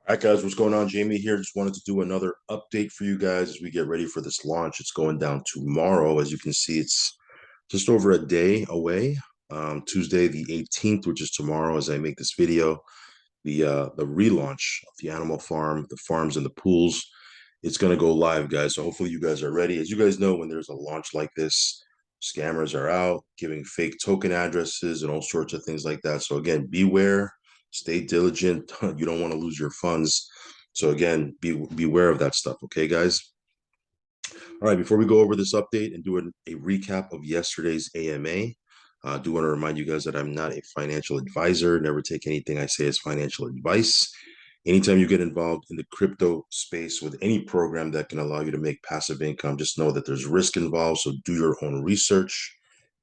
All right, guys, what's going on? Jamie here. Just wanted to do another update for you guys as we get ready for this launch. It's going down tomorrow. As you can see, it's just over a day away. Tuesday the 18th, which is tomorrow, as I make this video. The relaunch of the animal farm, the farms and the pools. It's going to go live, guys. So hopefully you guys are ready. As you guys know, when there's a launch like this, scammers are out giving fake token addresses and all sorts of things like that. So again, beware, stay diligent. You don't want to lose your funds. So again, beware of that stuff. Okay, guys. All right, before we go over this update and do a recap of yesterday's AMA, I do want to remind you guys that I'm not a financial advisor. Never take anything I say as financial advice. Anytime you get involved in the crypto space with any program that can allow you to make passive income, just know that there's risk involved. So do your own research,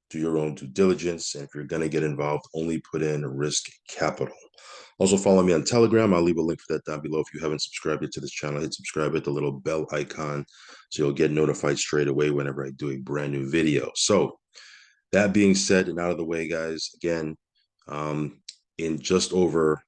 do your own due diligence. And if you're going to get involved, only put in risk capital. Also, follow me on Telegram. I'll leave a link for that down below. If you haven't subscribed yet to this channel, hit subscribe, hit the little bell icon so you'll get notified straight away whenever I do a brand new video. So that being said and out of the way, guys, again, in just over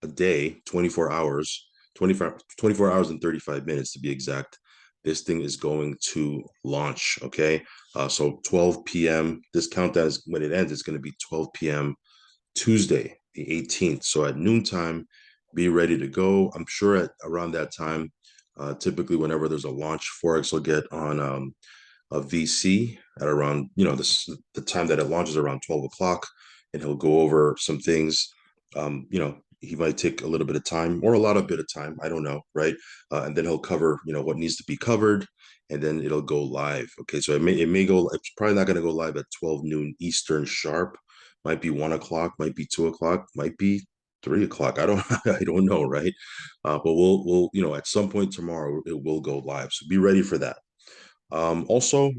a day, 24 hours, 24 hours and 35 minutes to be exact, this thing is going to launch, okay? So 12 p.m., this countdown is when it ends, it's going to be 12 p.m. Tuesday, the 18th. So at noontime, be ready to go. I'm sure at around that time, typically whenever there's a launch, Forex will get on a VC at around, the time that it launches around 12 o'clock, and he'll go over some things. He might take a little bit of time or a lot of bit of time. I don't know, right? And then he'll cover, what needs to be covered, and then it'll go live. Okay, so it may go. It's probably not going to go live at 12 noon Eastern sharp. Might be 1 o'clock, might be 2 o'clock, might be 3 o'clock. I don't I don't know, right? But we'll at some point tomorrow it will go live. So be ready for that. Also,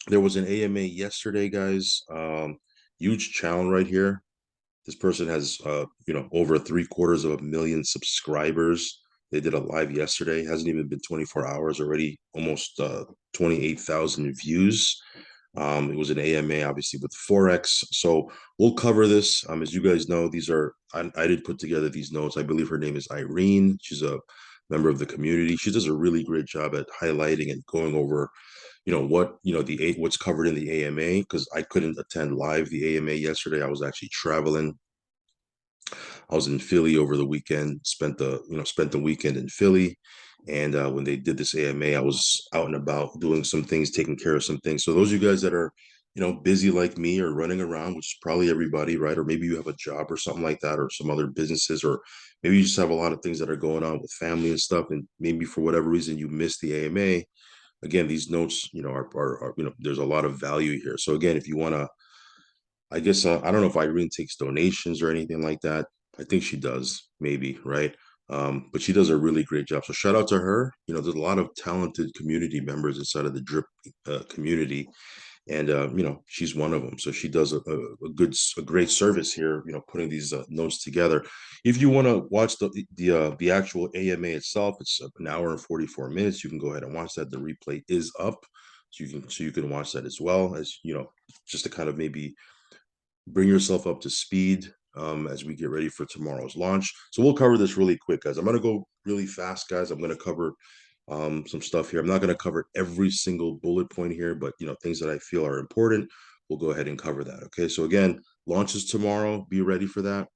there was an AMA yesterday, guys. Huge channel right here. This person has, over 750,000 subscribers. They did a live yesterday. Hasn't even been 24 hours already. Almost 28,000 views. It was an AMA, obviously, with Forex. So we'll cover this. As you guys know, I did put together these notes. I believe her name is Irene. She's a member of the community. She does a really great job at highlighting and going over what's covered in the AMA, because I couldn't attend live the AMA yesterday. I was actually traveling. I was in Philly over the weekend, spent the weekend in Philly. And when they did this AMA, I was out and about doing some things, taking care of some things. So those of you guys that are, busy like me or running around, which is probably everybody, right? Or maybe you have a job or something like that, or some other businesses, or maybe you just have a lot of things that are going on with family and stuff. And maybe for whatever reason you missed the AMA. Again, these notes, are there's a lot of value here. So again, if you want to, I guess, I don't know if Irene takes donations or anything like that. I think she does, maybe, right? But she does a really great job. So shout out to her. There's a lot of talented community members inside of the drip community, and she's one of them. So she does a great service here, putting these notes together. If you want to watch the actual AMA itself, it's an hour and 44 minutes. You can go ahead and watch that. The replay is up, so you can watch that as well, as just to kind of maybe bring yourself up to speed as we get ready for tomorrow's launch. So we'll cover this really quick, guys. I'm going to go really fast, guys. I'm going to cover some stuff here. I'm not going to cover every single bullet point here, but things that I feel are important, we'll go ahead and cover that. Okay. So again, launches tomorrow. Be ready for that.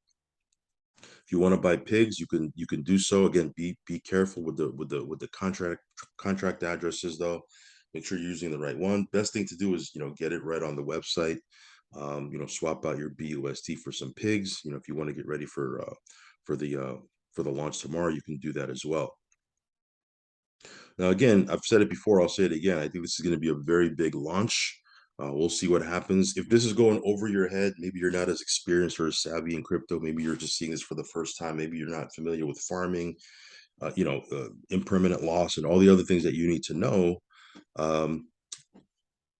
If you want to buy pigs, you can do so. Again, be careful with the contract addresses though. Make sure you're using the right one. Best thing to do is get it right on the website. Swap out your BUSD for some pigs. If you want to get ready for the launch tomorrow, you can do that as well. Now, again, I've said it before, I'll say it again. I think this is going to be a very big launch. We'll see what happens. If this is going over your head, maybe you're not as experienced or as savvy in crypto. Maybe you're just seeing this for the first time. Maybe you're not familiar with farming, impermanent loss, and all the other things that you need to know.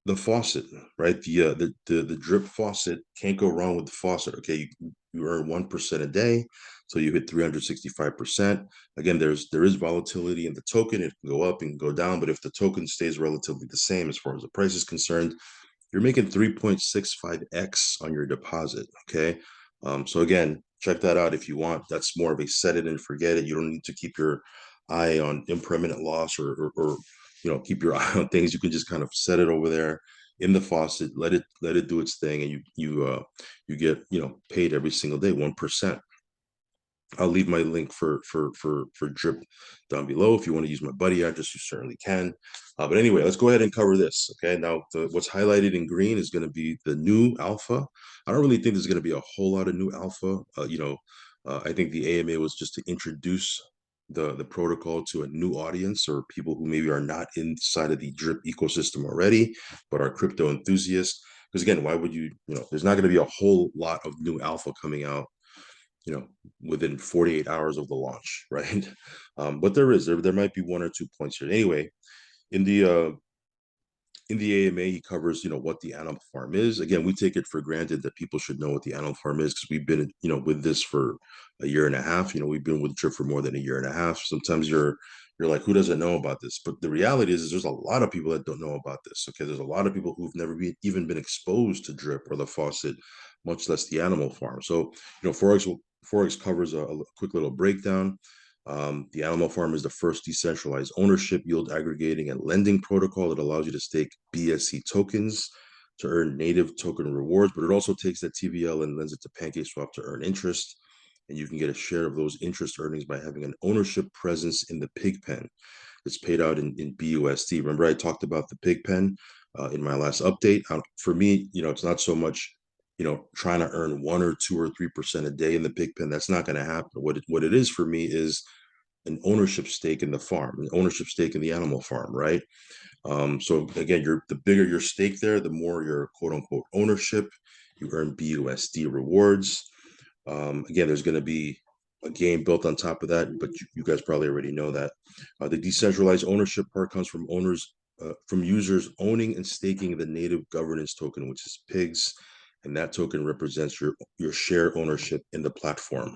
The faucet, right? The drip faucet, can't go wrong with the faucet. Okay, you earn 1% a day, so you hit 365%. Again, there is volatility in the token. It can go up and go down, but if the token stays relatively the same as far as the price is concerned, you're making 3.65x on your deposit. Okay, so again, check that out if you want. That's more of a set it and forget it. You don't need to keep your eye on impermanent loss or keep your eye on things. You can just kind of set it over there in the faucet, let it do its thing, and you get paid every single day 1%. I'll leave my link for Drip down below. If you want to use my buddy address, you certainly can. But anyway, let's go ahead and cover this. Okay, now what's highlighted in green is going to be the new alpha. I don't really think there's going to be a whole lot of new alpha. I think the AMA was just to introduce the protocol to a new audience or people who maybe are not inside of the Drip ecosystem already, but are crypto enthusiasts. Because again, why would there's not going to be a whole lot of new alpha coming out within 48 hours of the launch, right? But there might be one or two points here. Anyway, in the AMA, he covers, what the animal farm is. Again, we take it for granted that people should know what the animal farm is because we've been, with this for a year and a half. We've been with Drip for more than a year and a half. Sometimes you're like, who doesn't know about this? But the reality is there's a lot of people that don't know about this. Okay, there's a lot of people who've never even been exposed to Drip or the faucet, much less the animal farm. So, Forex covers a quick little breakdown. The Animal Farm is the first decentralized ownership, yield aggregating, and lending protocol that allows you to stake BSC tokens to earn native token rewards, but it also takes that TVL and lends it to PancakeSwap to earn interest. And you can get a share of those interest earnings by having an ownership presence in the pig pen. It's paid out in BUSD. Remember, I talked about the pig pen in my last update. For me, it's not so much trying to earn 1 or 2 or 3% a day in the pig pen. That's not going to happen. What it is for me is an ownership stake in the farm, an ownership stake in the animal farm, right? So again, the bigger your stake there, the more your quote unquote ownership. You earn BUSD rewards. Again, there's going to be a game built on top of that, but you guys probably already know that. The decentralized ownership part comes from from users owning and staking the native governance token, which is pigs, and that token represents your share ownership in the platform.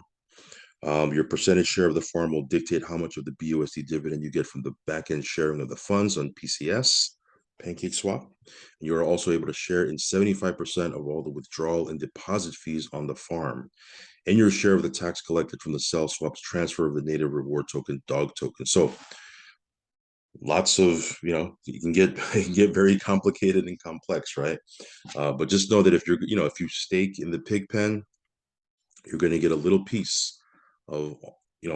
Your percentage share of the farm will dictate how much of the BUSD dividend you get from the back-end sharing of the funds on PCS, PancakeSwap. You're also able to share in 75% of all the withdrawal and deposit fees on the farm, and your share of the tax collected from the sell swaps transfer of the native reward token, dog token. So lots of, you can get very complicated and complex, right? But just know that if if you stake in the pig pen, you're going to get a little piece of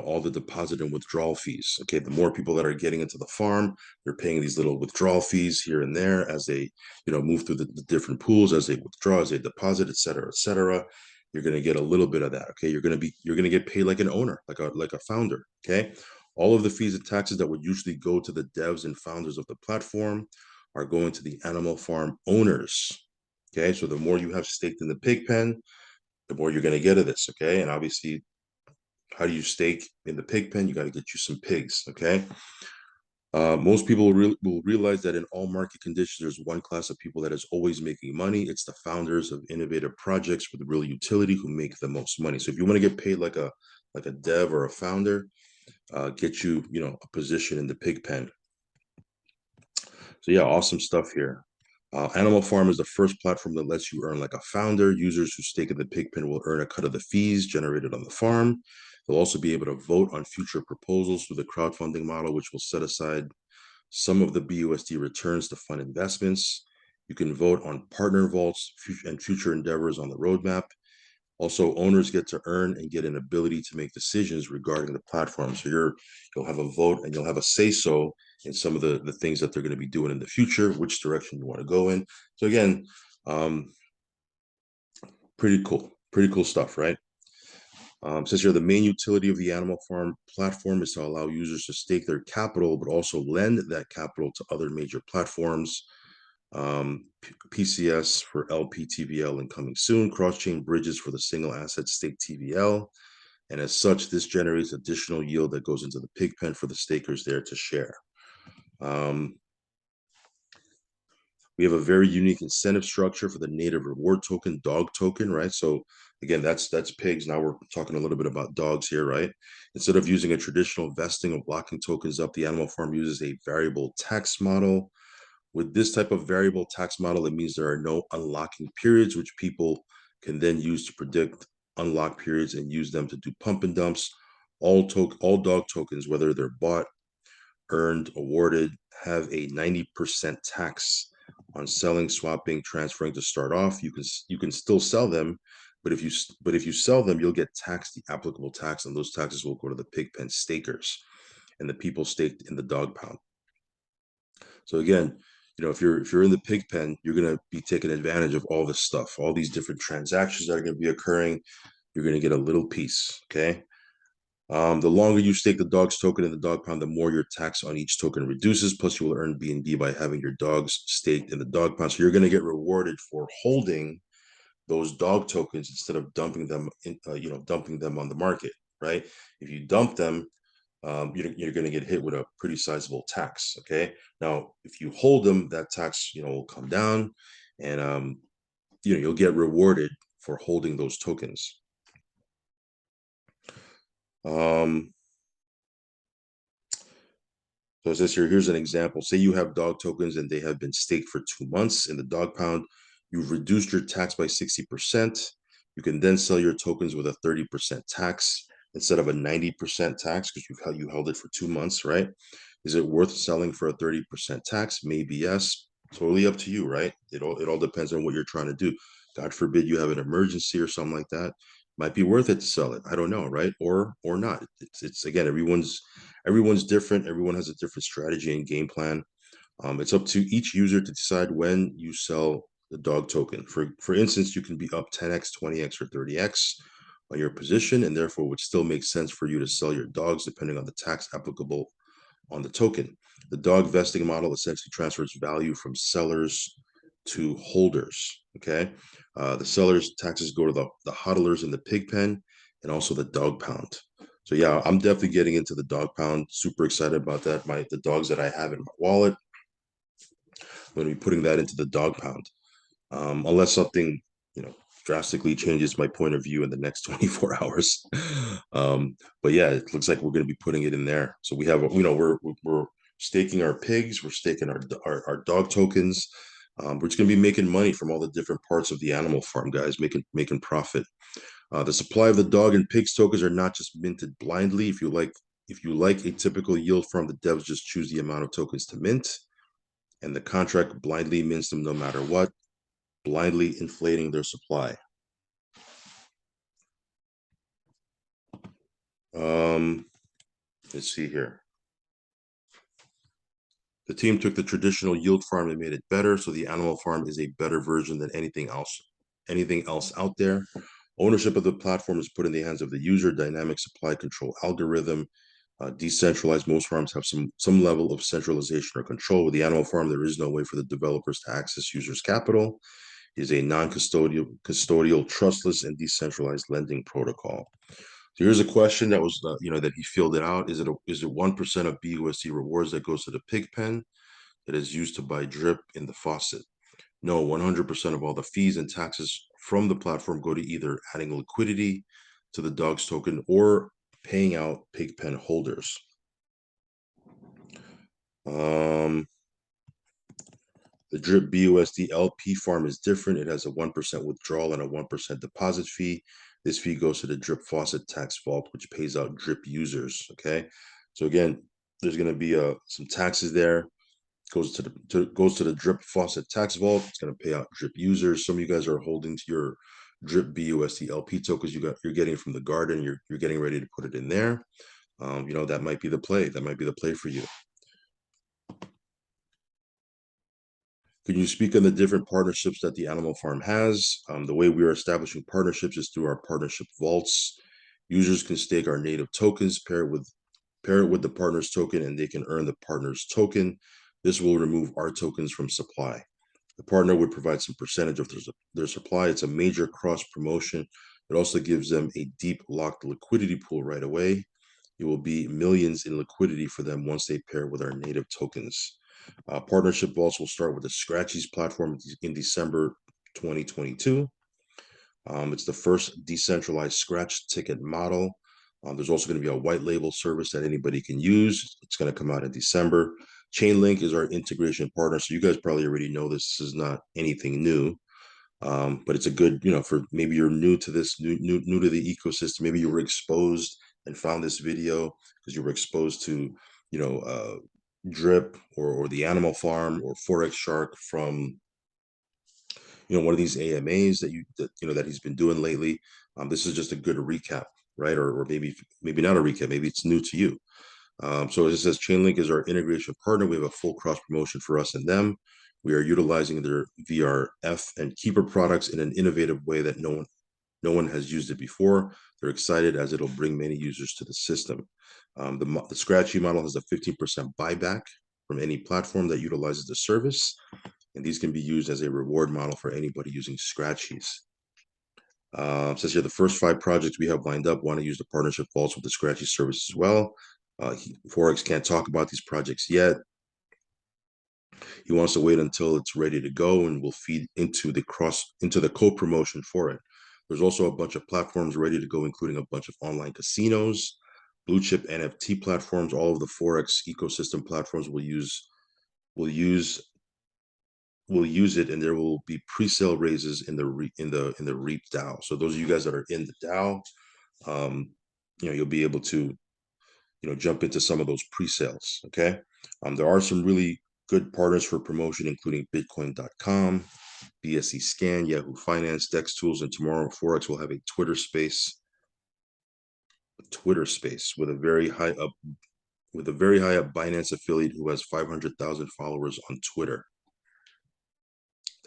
all the deposit and withdrawal fees. Okay, the more people that are getting into the farm, they're paying these little withdrawal fees here and there as they move through the different pools, as they withdraw, as they deposit, et cetera, et cetera. You're going to get a little bit of that. Okay, you're going to get paid like an owner, like a founder. Okay, all of the fees and taxes that would usually go to the devs and founders of the platform are going to the animal farm owners. Okay, so the more you have staked in the pig pen, the more you're going to get of this. Okay, and obviously, how do you stake in the pig pen? You got to get you some pigs. Okay. Most people will realize that in all market conditions, there's one class of people that is always making money. It's the founders of innovative projects with real utility who make the most money. So if you want to get paid like a dev or a founder, get you a position in the pig pen. So yeah, awesome stuff here. Animal Farm is the first platform that lets you earn like a founder. Users who stake in the pig pen will earn a cut of the fees generated on the farm. They'll also be able to vote on future proposals through the crowdfunding model, which will set aside some of the BUSD returns to fund investments. You can vote on partner vaults and future endeavors on the roadmap. Also, owners get to earn and get an ability to make decisions regarding the platform. So you'll have a vote and you'll have a say-so in some of the things that they're going to be doing in the future, which direction you want to go in. So again, pretty cool stuff, right? Says here the main utility of the Animal Farm platform is to allow users to stake their capital, but also lend that capital to other major platforms. PCS for LP TVL and coming soon, cross-chain bridges for the single asset stake TVL. And as such, this generates additional yield that goes into the pig pen for the stakers there to share. We have a very unique incentive structure for the native reward token, dog token, right? So again, that's pigs. Now we're talking a little bit about dogs here, right? Instead of using a traditional vesting of locking tokens up, the Animal Farm uses a variable tax model. With this type of variable tax model, it means there are no unlocking periods, which people can then use to predict unlock periods and use them to do pump and dumps. All dog tokens, whether they're bought, earned, awarded, have a 90% tax on selling, swapping, transferring to start off. You can still sell them, but if you sell them, you'll get taxed the applicable tax, and those taxes will go to the pig pen stakers and the people staked in the dog pound. So again, if you're in the pig pen, you're gonna be taking advantage of all this stuff, all these different transactions that are gonna be occurring. You're gonna get a little piece, okay? The longer you stake the dog's token in the dog pound, the more your tax on each token reduces. Plus, you will earn B&B by having your dogs staked in the dog pound. So you're going to get rewarded for holding those dog tokens instead of dumping them on the market, right? If you dump them, you're going to get hit with a pretty sizable tax. Okay. Now, if you hold them, that tax, will come down, and you'll get rewarded for holding those tokens. So it says here, here's an example. Say you have dog tokens and they have been staked for 2 months in the dog pound. You've reduced your tax by 60%. You can then sell your tokens with a 30% tax instead of a 90% tax because you held it for 2 months, right? Is it worth selling for a 30% tax? Maybe yes. Totally up to you, right? It all depends on what you're trying to do. God forbid you have an emergency or something like that. Might be worth it to sell it. I don't know, right? Or not. It's again, everyone's different. Everyone has a different strategy and game plan. It's up to each user to decide when you sell the dog token. For instance, you can be up 10x, 20x, or 30x on your position, and therefore would still make sense for you to sell your dogs depending on the tax applicable on the token. The dog vesting model essentially transfers value from sellers to holders. Okay. The sellers' taxes go to the hodlers in the pig pen and also the dog pound. So yeah, I'm definitely getting into the dog pound. Super excited about that. The dogs that I have in my wallet, I'm going to be putting that into the dog pound. Unless something, drastically changes my point of view in the next 24 hours. But yeah, it looks like we're going to be putting it in there. So we have, we're staking our pigs, we're staking our dog tokens. We're just going to be making money from all the different parts of the animal farm, guys, making profit. The supply of the dog and pigs tokens are not just minted blindly. If you like a typical yield farm, the devs just choose the amount of tokens to mint, and the contract blindly mints them no matter what, blindly inflating their supply. Let's see here. The team took the traditional yield farm and made it better, so the animal farm is a better version than anything else out there. Ownership of the platform is put in the hands of the user. Dynamic supply control algorithm, decentralized. Most farms have some level of centralization or control. With the animal farm, there is no way for the developers to access users' capital. It is a non-custodial, trustless, and decentralized lending protocol. So here's a question that was, that he filled it out. Is it 1% of BUSD rewards that goes to the pig pen that is used to buy drip in the faucet? No, 100% of all the fees and taxes from the platform go to either adding liquidity to the dog's token or paying out pig pen holders. The drip BUSD LP farm is different. It has a 1% withdrawal and a 1% deposit fee. This fee goes to the drip faucet tax vault, which pays out drip users. Okay. So again, there's going to be some taxes there. Goes to the drip faucet tax vault. It's going to pay out drip users. Some of you guys are holding to your drip BUSD LP tokens you're getting from the garden. You're getting ready to put it in there. That might be the play. That might be the play for you. Can you speak on the different partnerships that the animal farm has? The way we are establishing partnerships is through our partnership vaults. Users can stake our native tokens, pair it with the partner's token, and they can earn the partner's token. This will remove our tokens from supply. The partner would provide some percentage of their supply. It's a major cross promotion. It also gives them a deep locked liquidity pool right away. It will be millions in liquidity for them once they pair with our native tokens. Partnership vaults will start with the Scratchies platform in December 2022. It's the first decentralized Scratch ticket model. There's also going to be a white label service that anybody can use. It's going to come out in December. Chainlink is our integration partner. So you guys probably already know this. This is not anything new. But it's a good, for maybe you're new to this, new to the ecosystem. Maybe you were exposed and found this video because you were exposed to, Drip or the Animal Farm or Forex Shark from one of these AMAs that he's been doing lately. This is just a good recap, right? Or maybe not a recap. Maybe it's new to you. So as it says, Chainlink is our integration partner. We have a full cross promotion for us and them. We are utilizing their VRF and Keeper products in an innovative way that no one has used it before. They're excited as it'll bring many users to the system. The Scratchy model has a 15% buyback from any platform that utilizes the service, and these can be used as a reward model for anybody using Scratchies. Says here the first 5 projects we have lined up want to use the partnership vaults with the Scratchy service as well. Forex can't talk about these projects yet. He wants to wait until it's ready to go, and we'll feed into the co-promotion for it. There's also a bunch of platforms ready to go, including a bunch of online casinos, blue chip NFT platforms. All of the Forex ecosystem platforms will use it, and there will be pre-sale raises in the REAP DAO. So those of you guys that are in the DAO, you'll be able to jump into some of those pre-sales. Okay. There are some really good partners for promotion, including Bitcoin.com, BSC Scan, Yahoo Finance, Dex Tools, and tomorrow Forex will have a Twitter space with a very high up Binance affiliate who has 500,000 followers on Twitter.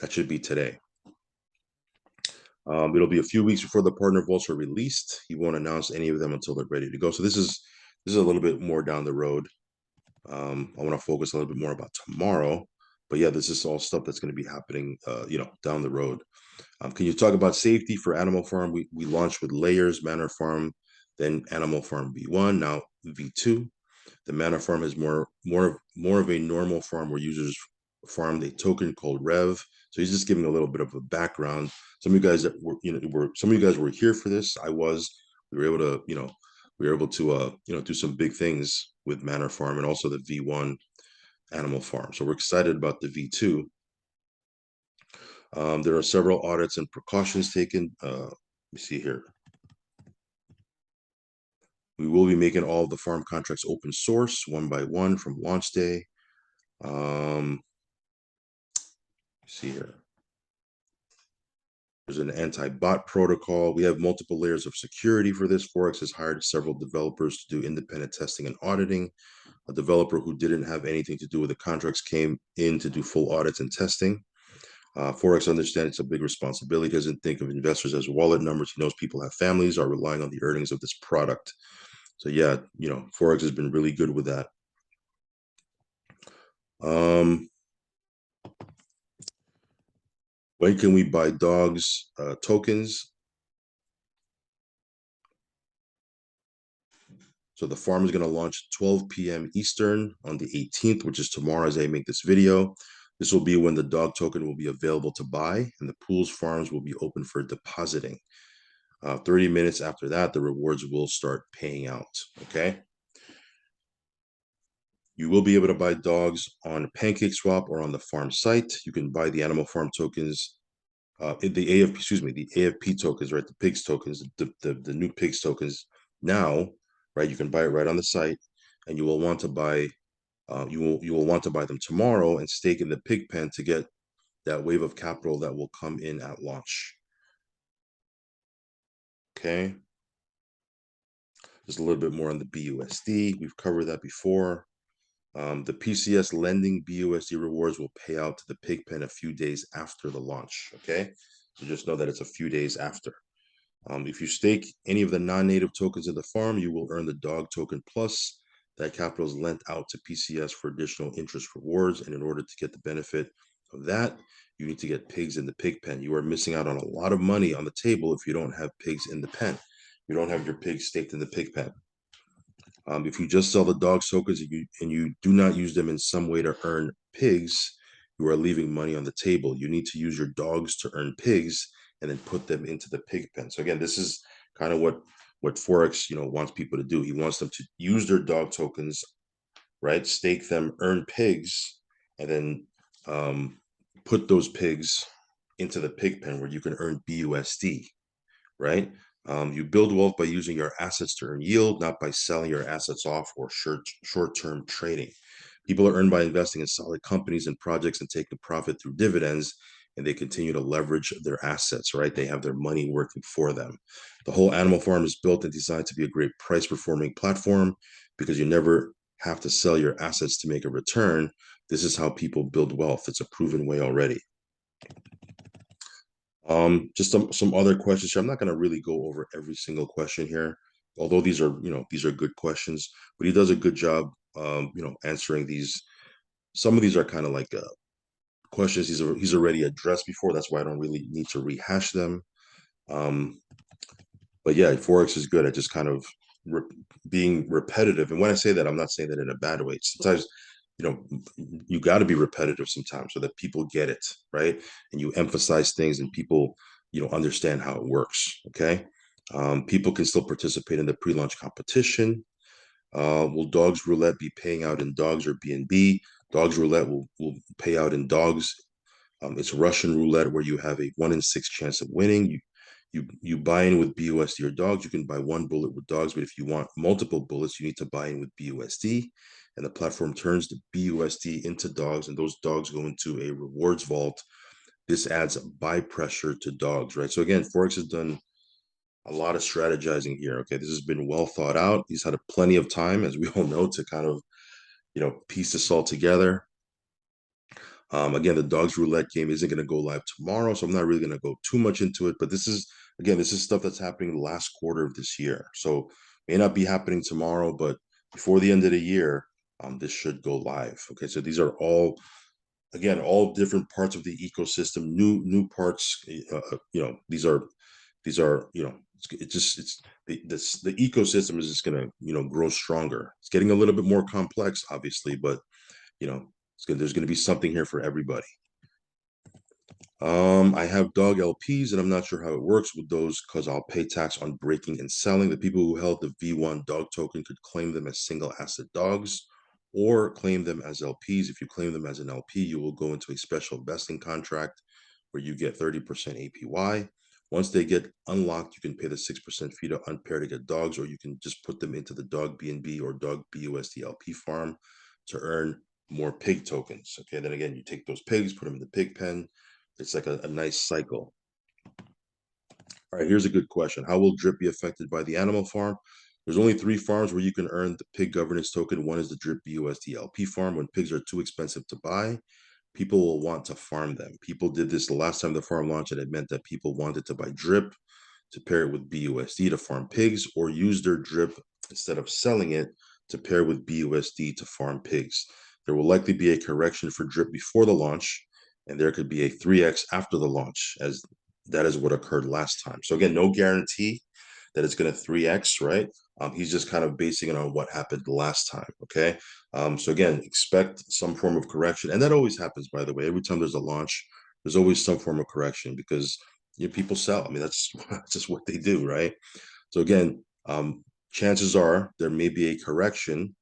That should be today. It'll be a few weeks before the partner vaults are released. He won't announce any of them until they're ready to go. So this is a little bit more down the road. I want to focus a little bit more about tomorrow, but yeah, this is all stuff that's going to be happening, down the road. Can you talk about safety for Animal Farm? We launched with layers, Manor Farm, then Animal Farm V1, now V2. The Manor Farm is more of a normal farm where users farmed a token called Rev. So he's just giving a little bit of a background. Some of you guys were here for this. We were able to do some big things with Manor Farm and also the V1 Animal Farm. So we're excited about the V2. There are several audits and precautions taken. Let me see here. We will be making all of the farm contracts open source one by one from launch day. See here. There's an anti-bot protocol. We have multiple layers of security for this. Forex has hired several developers to do independent testing and auditing. A developer who didn't have anything to do with the contracts came in to do full audits and testing. Forex understands it's a big responsibility. He doesn't think of investors as wallet numbers. He knows people have families, are relying on the earnings of this product. So yeah, Forex has been really good with that. When can we buy dogs tokens? So the farm is going to launch 12 p.m. Eastern on the 18th, which is tomorrow as I make this video. This will be when the dog token will be available to buy, and the pool's farms will be open for depositing. 30 minutes after that, the rewards will start paying out, okay? You will be able to buy dogs on PancakeSwap or on the farm site. You can buy the Animal Farm tokens, the AFP tokens, right? The pigs tokens, the new pigs tokens now, right? You can buy it right on the site, and you will want to buy you will want to buy them tomorrow and stake in the pig pen to get that wave of capital that will come in at launch. Okay. Just a little bit more on the BUSD. We've covered that before. The PCS lending BUSD rewards will pay out to the pig pen a few days after the launch. Okay. So just know that it's a few days after. If you stake any of the non-native tokens in the farm, you will earn the dog token plus. That capital is lent out to PCS for additional interest rewards. And in order to get the benefit of that, you need to get pigs in the pig pen. You are missing out on a lot of money on the table if you don't have pigs in the pen. You don't have your pigs staked in the pig pen. If you just sell the dog tokens and you do not use them in some way to earn pigs, you are leaving money on the table. You need to use your dogs to earn pigs and then put them into the pig pen. So again, this is kind of what Forex wants people to do. He wants them to use their dog tokens, right? Stake them, earn pigs, and then put those pigs into the pig pen where you can earn BUSD, right? You build wealth by using your assets to earn yield, not by selling your assets off or short-term trading. People are earned by investing in solid companies and projects and taking profit through dividends, and they continue to leverage their assets, right? They have their money working for them. The whole animal farm is built and designed to be a great price performing platform because you never have to sell your assets to make a return. This is how people build wealth. It's a proven way already. Just some other questions here. I'm not going to really go over every single question here, although these are good questions. But he does a good job, answering these. Some of these are kind of like questions he's already addressed before. That's why I don't really need to rehash them. Um, but yeah, forex is good at just kind of re being repetitive. And when I say that, I'm not saying that in a bad way. Sometimes, you know, you got to be repetitive sometimes so that people get it, right? And you emphasize things and people, understand how it works. Okay. People can still participate in the pre-launch competition. Will Dogs Roulette be paying out in dogs or BNB? Dogs Roulette will pay out in dogs. It's Russian roulette where you have a 1 in 6 chance of winning. You buy in with BUSD or dogs. You can buy one bullet with dogs, but if you want multiple bullets, you need to buy in with BUSD. And the platform turns the BUSD into dogs, and those dogs go into a rewards vault. This adds buy pressure to dogs, right? So again, Forex has done a lot of strategizing here. Okay, this has been well thought out. He's had plenty of time, as we all know, to kind of piece this all together. Again, the dogs roulette game isn't going to go live tomorrow, so I'm not really going to go too much into it. But this is stuff that's happening the last quarter of this year. So may not be happening tomorrow, but before the end of the year, this should go live. Okay, so these are all, again, all different parts of the ecosystem, new parts. These are the ecosystem is just going to grow stronger. It's getting a little bit more complex, obviously, but you know there's going to be something here for everybody. I have dog LPs and I'm not sure how it works with those because I'll pay tax on breaking and selling. The people who held the V1 dog token could claim them as single asset dogs or claim them as LPs. If you claim them as an LP, you will go into a special vesting contract where you get 30% APY. Once they get unlocked, you can pay the 6% fee to unpair to get dogs, or you can just put them into the dog BNB or dog BUSD LP farm to earn more pig tokens. Okay, then again, you take those pigs, put them in the pig pen. It's like a nice cycle. All right, here's a good question. How will drip be affected by the animal farm? There's only 3 farms where you can earn the pig governance token. One is the drip BUSD LP farm. When pigs are too expensive to buy, people will want to farm them. People did this the last time the farm launched, and it meant that people wanted to buy drip to pair it with BUSD to farm pigs, or use their drip instead of selling it to pair with BUSD to farm pigs. There will likely be a correction for drip before the launch, and there could be a 3x after the launch, as that is what occurred last time. So again, no guarantee that it's going to 3x, right? He's just kind of basing it on what happened last time, okay? So again, expect some form of correction. And that always happens, by the way. Every time there's a launch, there's always some form of correction because people sell. I mean, that's just what they do, right? So again, chances are there may be a correction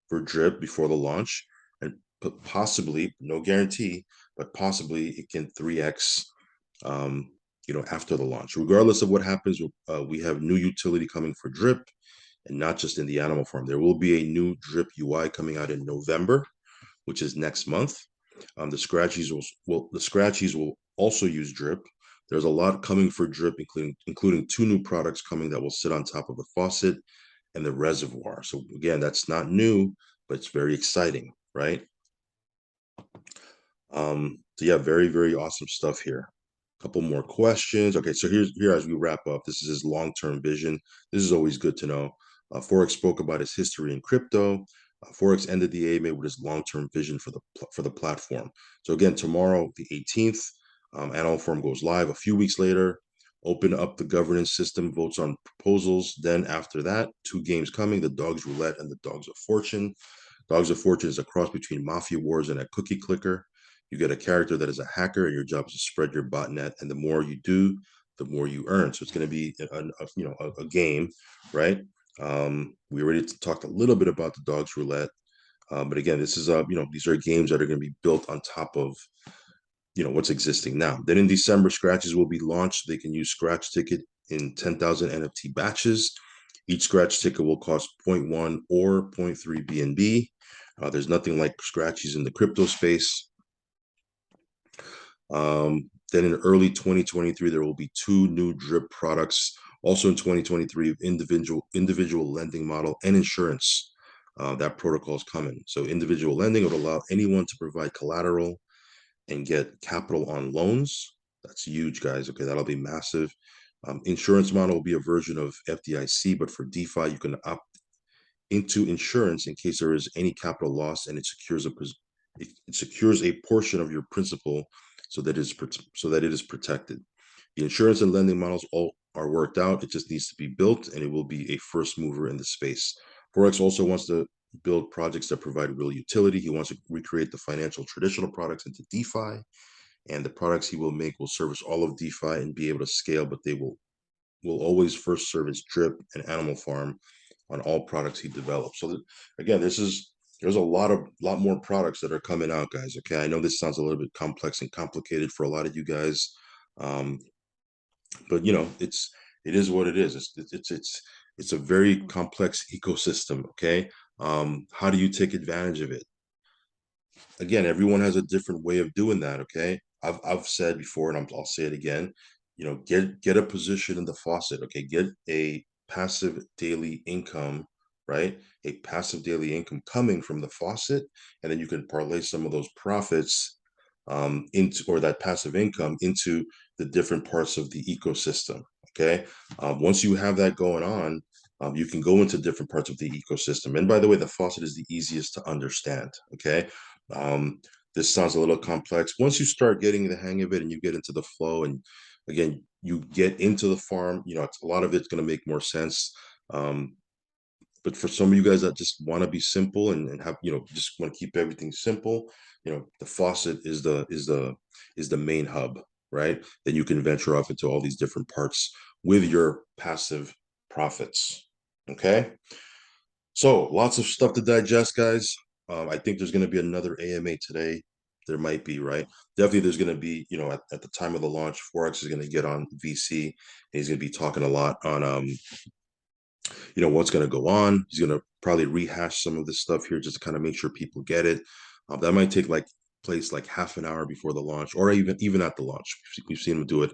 for drip before the launch, and possibly, no guarantee, but possibly it can 3x after the launch. Regardless of what happens, we have new utility coming for drip, and not just in the animal farm. There will be a new drip UI coming out in November, which is next month. The Scratchies will also use drip. There's a lot coming for drip, including 2 new products coming that will sit on top of the faucet and the reservoir. So again, that's not new, but it's very exciting, right? So yeah, very, very awesome stuff here. A couple more questions. Okay, so here as we wrap up, this is his long-term vision. This is always good to know. Forex spoke about his history in crypto. Forex ended the AMA with his long-term vision for the platform. So again, tomorrow, the 18th, Animal Farm goes live. A few weeks later, open up the governance system, votes on proposals. Then after that, 2 games coming: the Dogs Roulette and the Dogs of Fortune. Dogs of Fortune is a cross between Mafia Wars and a cookie clicker. You get a character that is a hacker, and your job is to spread your botnet. And the more you do, the more you earn. So it's going to be a game, right? We already talked a little bit about the Dogs Roulette, but again, this is these are games that are going to be built on top of what's existing now. Then in December, Scratchies will be launched. They can use Scratch Ticket in 10,000 NFT batches. Each Scratch ticket will cost zero point 0.1 or 0.3 BNB. There's nothing like Scratchies in the crypto space. Then in early 2023, there will be 2 new drip products. Also in 2023, individual lending model and insurance. That protocol is coming. So individual lending would allow anyone to provide collateral and get capital on loans. That's huge, guys. Okay, that'll be massive. Insurance model will be a version of FDIC, but for DeFi, you can opt into insurance in case there is any capital loss, and it secures a portion of your principal so that it is protected. The insurance and lending models all are worked out. It just needs to be built, and it will be a first mover in the space. Forex also wants to build projects that provide real utility. He wants to recreate the financial traditional products into DeFi, and the products he will make will service all of DeFi and be able to scale, but they will always first service Drip and Animal Farm on all products he develops. So again, there's a lot more products that are coming out, guys. Okay, I know this sounds a little bit complex and complicated for a lot of you guys, but it is what it is. It's a very complex ecosystem. Okay, how do you take advantage of it? Again, everyone has a different way of doing that. Okay, I've said before, and I'll say it again. Get a position in the faucet. Okay, get a passive daily income, right? A passive daily income coming from the faucet, and then you can parlay some of those profits into, or that passive income into, the different parts of the ecosystem. Okay, once you have that going on, you can go into different parts of the ecosystem. And by the way, the faucet is the easiest to understand. Okay, um, this sounds a little complex. Once you start getting the hang of it and you get into the flow, and again, you get into the farm, a lot of it's going to make more sense. But for some of you guys that just want to be simple and have, just want to keep everything simple, the faucet is the main hub, right? Then you can venture off into all these different parts with your passive profits. Okay. So lots of stuff to digest, guys. I think there's going to be another AMA today. There might be, right? Definitely, there's going to be, at the time of the launch, Forex is going to get on VC. And he's going to be talking a lot on, what's going to go on. He's going to probably rehash some of this stuff here just to kind of make sure people get it. That might take place like half an hour before the launch, or even at the launch. We've seen him do it,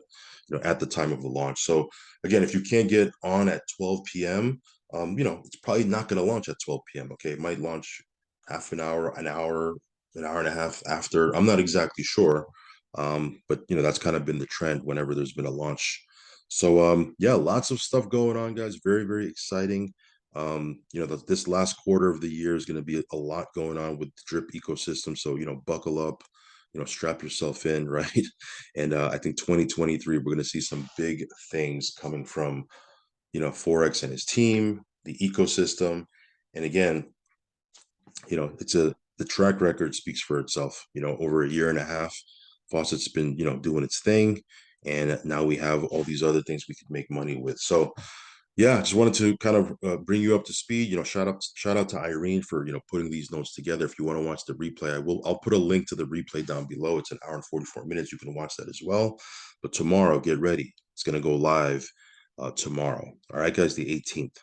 at the time of the launch. So again, if you can't get on at 12 p.m., it's probably not going to launch at 12 p.m. Okay, it might launch half an hour, an hour and a half after. I'm not exactly sure, but that's kind of been the trend whenever there's been a launch. So yeah, lots of stuff going on, guys. Very, very exciting. This last quarter of the year is going to be a lot going on with the drip ecosystem. So buckle up, strap yourself in, right? And I think 2023 we're going to see some big things coming from Forex and his team, the ecosystem, and again, the track record speaks for itself. Over a year and a half, Faucet's been doing its thing, and now we have all these other things we could make money with. So yeah, just wanted to kind of bring you up to speed. Shout out to Irene for putting these notes together. If you want to watch the replay, I'll put a link to the replay down below. It's an hour and 44 minutes. You can watch that as well. But tomorrow, get ready. It's gonna go live tomorrow. All right, guys, the 18th.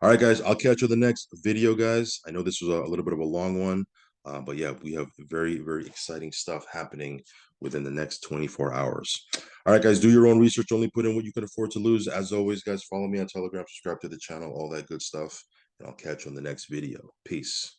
All right, guys, I'll catch you in the next video, guys. I know this was a little bit of a long one, but yeah, we have very, very exciting stuff happening within the next 24 hours. All right, guys, do your own research. Only put in what you can afford to lose. As always, guys, follow me on Telegram, subscribe to the channel, all that good stuff. And I'll catch you on the next video. Peace.